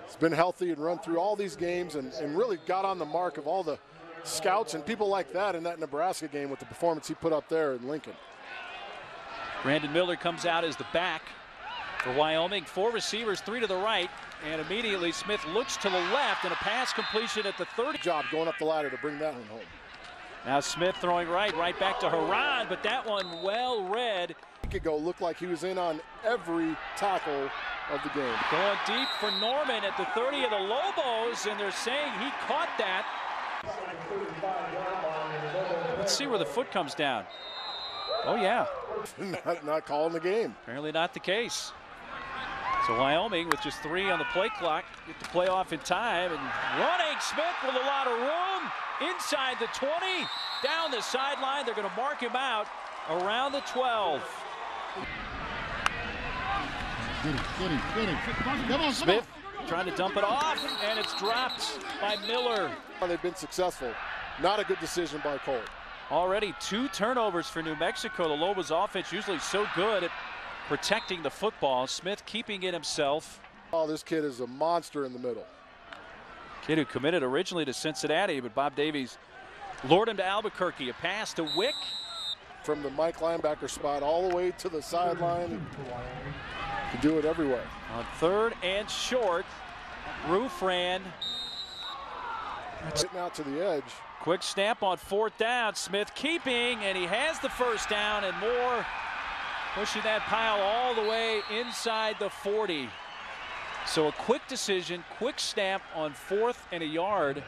He's been healthy and run through all these games and really got on the mark of all the scouts and people like that in that Nebraska game with the performance he put up there in Lincoln. Brandon Miller comes out as the back for Wyoming. 4 receivers, 3 to the right, and immediately Smith looks to the left and a pass completion at the 30. Job going up the ladder to bring that one home. Now Smith throwing right back to Haran, but that one well read. A week ago looked like he was in on every tackle of the game. Going deep for Norman at the 30 of the Lobos, and they're saying he caught that. Let's see where the foot comes down. Oh yeah. not calling the game. Apparently not the case. So Wyoming with just 3 on the play clock get the playoff in time, and running Smith with a lot of room inside the 20, down the sideline. They're going to mark him out around the 12. Smith trying to dump it off, and it's dropped by Miller. They've been successful. Not a good decision by Cole. Already 2 turnovers for New Mexico. The Lobos offense usually so good at protecting the football. Smith keeping it himself. Oh, this kid is a monster in the middle. Kid who committed originally to Cincinnati, but Bob Davies lured him to Albuquerque. A pass to Wick. From the Mike linebacker spot all the way to the sideline. Can do it everywhere. On 3rd and short, Roof ran. Hitting out to the edge. Quick snap on 4th down. Smith keeping, and he has the 1st down, and more pushing that pile all the way inside the 40. So a quick decision, quick snap on 4th and a yard.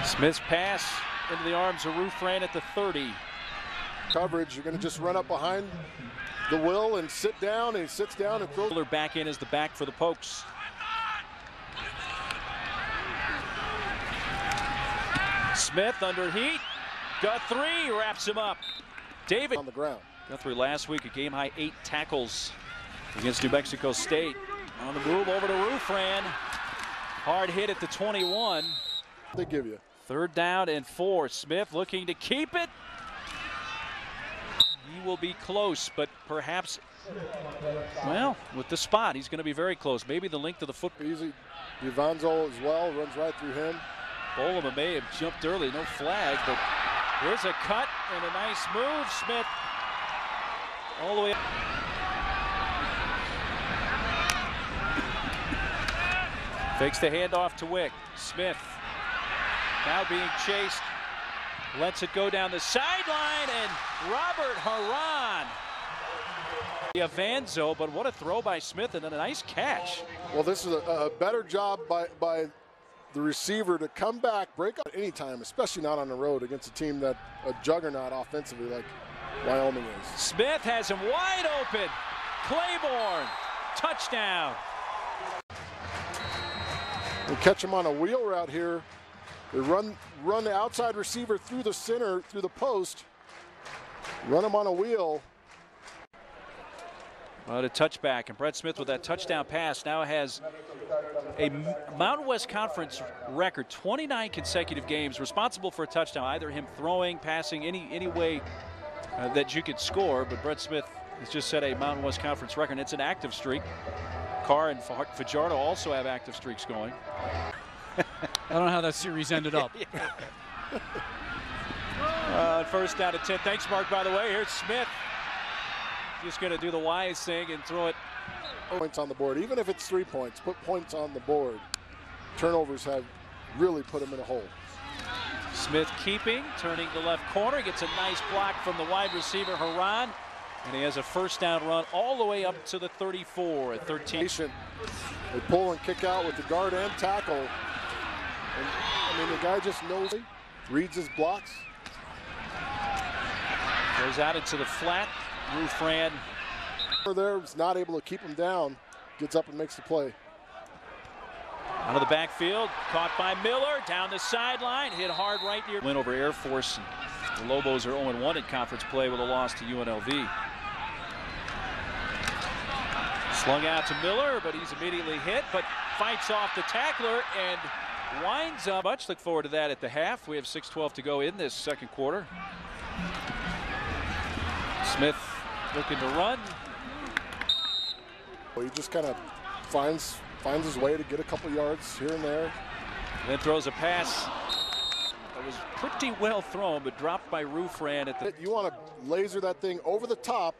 Smith's pass into the arms of Roof ran at the 30. Coverage, you're going to just run up behind the will and sit down, and he sits down and throws. Miller back in as the back for the Pokes. Smith under heat. Guthrie wraps him up. David on the ground. Guthrie last week a game high 8 tackles against New Mexico State. On the move over to Roofran. Hard hit at the 21. They give you. 3rd down and 4. Smith looking to keep it. He will be close, but perhaps, well, with the spot, he's going to be very close. Maybe the length of the football. Easy. Ivanzo as well, runs right through him. Bolema may have jumped early, no flag, but here's a cut and a nice move. Smith all the way up. Fakes the handoff to Wick. Smith now being chased. Lets it go down the sideline, and Robert Haran. Ivanzo, but what a throw by Smith, and then a nice catch. Well, this is a better job by the receiver to come back, break up at any time, especially not on the road against a team that a juggernaut offensively like Wyoming is. Smith has him wide open. Claiborne, touchdown. We'll catch him on a wheel route here. They run the outside receiver through the center, through the post. Run him on a wheel. The touchback, and Brett Smith with that touchdown pass now has a Mountain West Conference record, 29 consecutive games, responsible for a touchdown, either him throwing, passing, any way that you could score. But Brett Smith has just set a Mountain West Conference record. It's an active streak. Carr and Fajardo also have active streaks going. I don't know how that series ended up. First down at 10. Thanks, Mark, by the way. Here's Smith. Just going to do the wise thing and throw it. Points on the board. Even if it's 3 points, put points on the board. Turnovers have really put him in a hole. Smith keeping, turning the left corner. Gets a nice block from the wide receiver, Haran. And he has a 1st down run all the way up to the 34 at 13. They pull and kick out with the guard and tackle. And, I mean, the guy just knows, reads his blocks. Goes out into the flat. Roof ran. There was not able to keep him down. Gets up and makes the play. Out of the backfield, caught by Miller, down the sideline, hit hard right near. Win over Air Force. The Lobos are 0-1 in conference play with a loss to UNLV. Slung out to Miller, but he's immediately hit, but fights off the tackler and winds up. Much look forward to that at the half. We have 6:12 to go in this 2nd quarter. Smith looking to run. Well, he just kind of finds his way to get a couple yards here and there. Then throws a pass that was pretty well thrown, but dropped by Rufran at the. You want to laser that thing over the top,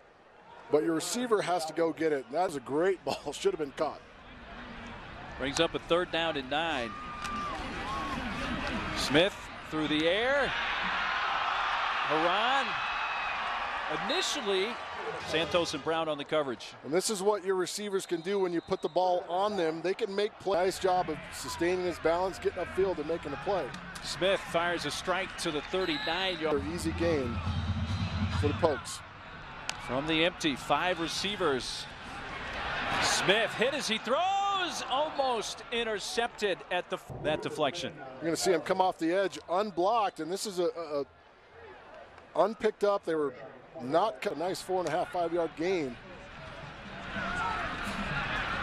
but your receiver has to go get it. And that was a great ball. Should have been caught. Brings up a 3rd down and 9. Smith through the air. Haran. Initially, Santos and Brown on the coverage. And this is what your receivers can do when you put the ball on them. They can make plays. Nice job of sustaining his balance, getting upfield and making a play. Smith fires a strike to the 39-yard. Easy gain for the Pokes. From the empty, 5 receivers. Smith hit as he throws, almost intercepted at that deflection. You're going to see him come off the edge unblocked, and this is a unpicked up. They were not a nice 4.5, 5-yard gain.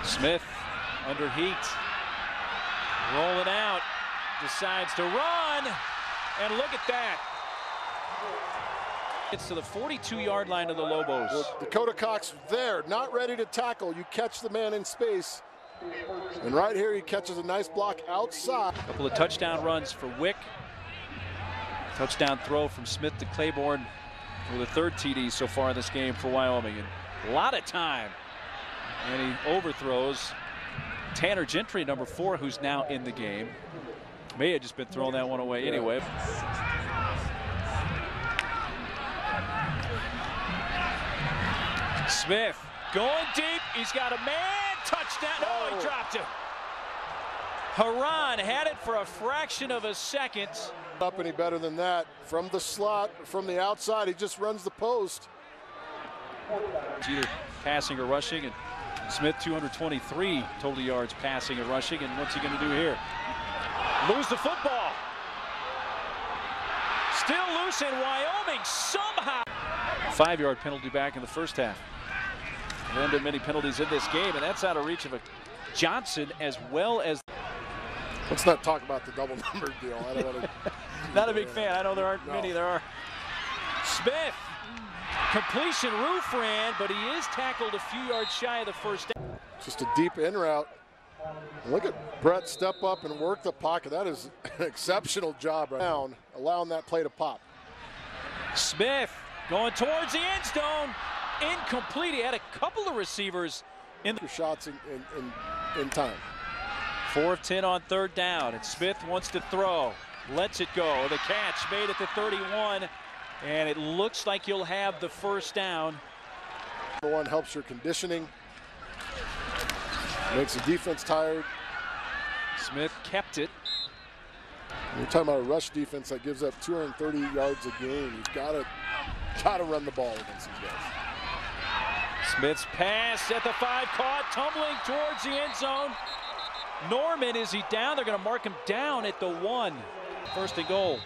Smith under heat, rolling out, decides to run, and look at that. It's to the 42-yard line of the Lobos. Well, Dakota Cox there, not ready to tackle. You catch the man in space. And right here, he catches a nice block outside. A couple of touchdown runs for Wick. Touchdown throw from Smith to Claiborne for the 3rd TD so far in this game for Wyoming. And a lot of time. And he overthrows Tanner Gentry, number 4, who's now in the game. May have just been throwing that one away anyway. Smith going deep. He's got a man. Touchdown. Oh, he dropped it. Haran had it for a fraction of a second. Up any better than that. From the slot, from the outside, he just runs the post. It's either passing or rushing, and Smith 223 total yards passing and rushing. And what's he going to do here? Lose the football. Still loose in Wyoming somehow. 5-yard penalty back in the first half. There haven't been many penalties in this game, and that's out of reach of a Johnson as well as. Let's not talk about the double number deal. I don't want to. Not a big fan. I know there aren't many. There are. Smith, completion, Rufran, but he is tackled a few yards shy of the first down. Just a deep in route. And look at Brett step up and work the pocket. That is an exceptional job right now, allowing that play to pop. Smith going towards the end zone. Incomplete. He had a couple of receivers in the shots in time. 4 of 10 on 3rd down, and Smith wants to throw. Lets it go. The catch made at the 31, and it looks like you'll have the 1st down. Number 1 helps your conditioning. Makes the defense tired. Smith kept it. We're talking about a rush defense that gives up 230 yards a game. You've got to run the ball against these guys. Smith's pass at the 5, caught, tumbling towards the end zone. Norman, is he down? They're going to mark him down at the 1. 1st and goal.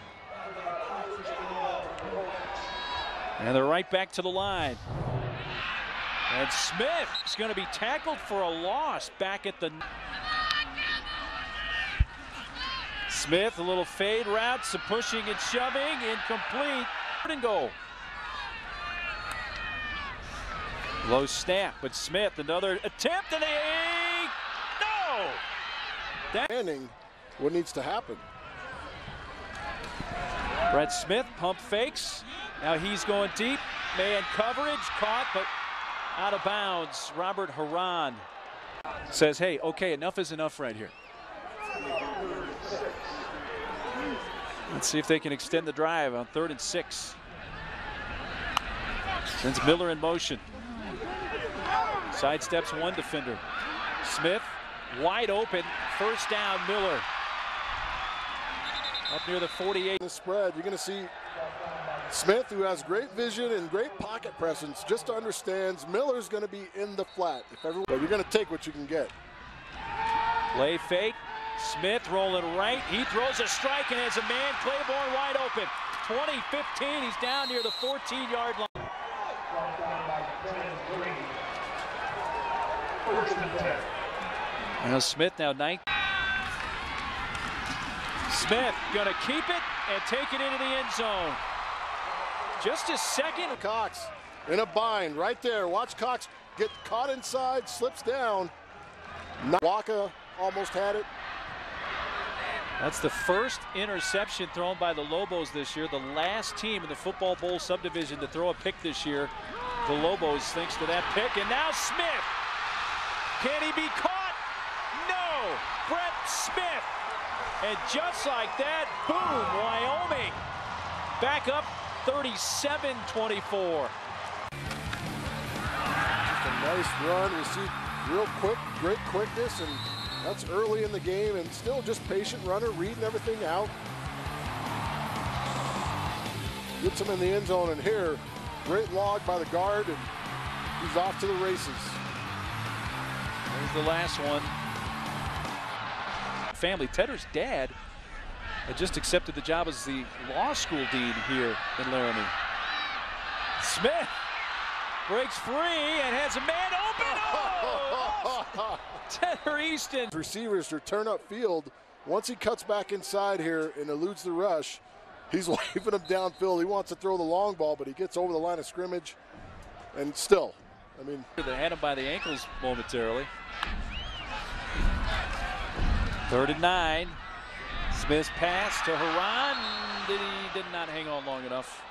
And they're right back to the line. And Smith is going to be tackled for a loss back at the. Smith, a little fade route, some pushing and shoving, incomplete. 3rd and goal. Low snap, but Smith, another attempt, and no! Standing, what needs to happen? Brett Smith, pump fakes. Now he's going deep. Man coverage, caught, but out of bounds. Robert Haran says, hey, okay, enough is enough right here. Let's see if they can extend the drive on 3rd and 6. Sends Miller in motion. Sidesteps 1 defender. Smith wide open. 1st down, Miller. Up near the 48. The spread, you're going to see Smith, who has great vision and great pocket presence, just understands Miller's going to be in the flat. But you're going to take what you can get. Play fake. Smith rolling right. He throws a strike and has a man, Claiborne, wide open. 20-15. He's down near the 14-yard line. Now Smith now 9. Smith going to keep it and take it into the end zone. Just a second. Cox in a bind right there. Watch Cox get caught inside, slips down. Waka almost had it. That's the first interception thrown by the Lobos this year. The last team in the Football Bowl subdivision to throw a pick this year. The Lobos, thanks to that pick. And now Smith. Can he be caught? No. Brett Smith. And just like that, boom, Wyoming. Back up 37-24. Just a nice run. We see real quick, great quickness, and that's early in the game, and still just patient runner, reading everything out. Gets him in the end zone, and here, great log by the guard, and he's off to the races. There's the last one. Family. Tedder's dad had just accepted the job as the law school dean here in Laramie. Smith breaks free and has a man open. Oh! Tedder Easton. Receivers to turn up field. Once he cuts back inside here and eludes the rush, he's waving him downfield. He wants to throw the long ball, but he gets over the line of scrimmage. And still, I mean. They had him by the ankles momentarily. 3rd and 9. Smith's pass to Haran. Did not hang on long enough.